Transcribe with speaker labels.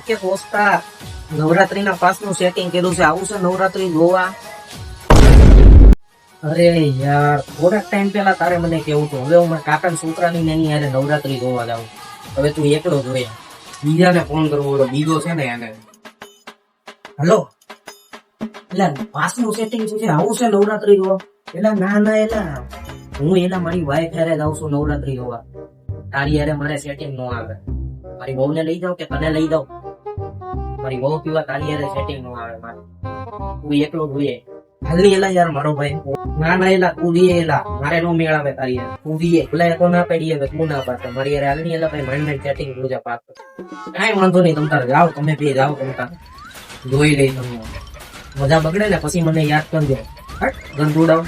Speaker 1: કે દોસ્તા નવરાત્રીના પાસનું સેટિંગ કર્યું છે, આવું છે નવરાત્રી જોવા? અરે યાર, થોડાક ટાઈમ પહેલા તારે મને કેવું હતું, હવે હું મારા કાકાના છોકરાની ને એની હારે નવરાત્રી જોવા જાઉં. હવે તું એકલો જોઈએ, બીજાને ફોન કરવો, ઓલો બીજો છે ને એને. હલો, એટલે પાસનું સેટિંગ છે, આવું છે નવરાત્રી જોવા? એટલે ના ના, એલા હું એલા મારી વાઈફ હારે જાઉં છું નવરાત્રી જોવા. તારી હારે મારે સેટિંગ ન આવે. મારી વહુને લઈ જાઉં કે તને લઈ જાઉં? મારી વહુ પીવા તારી હારે સેટિંગ ન આવે મારે. તું એકલો જોઈએ. હાલી એલા યાર મારો ભાઈ. ના ના એલા તું દીએ એલા, મારે નો મેળ આવે તારી હારે. તું દીએ ભલે તો ના પડી હવે, તું ના પાડે મારી હારે. હાલની એલા ભાઈ, માંડ સેટિંગ પૂજા પાક. કાંઈ વાંધો નહીં, તમ તારે જાઓ, તમે બે જાઓ, તમ તારે જોઈ લઈ. તમને મજા બગડે ને પછી મને યાદ કરજો. હટ ગંદુ ઉડાવ.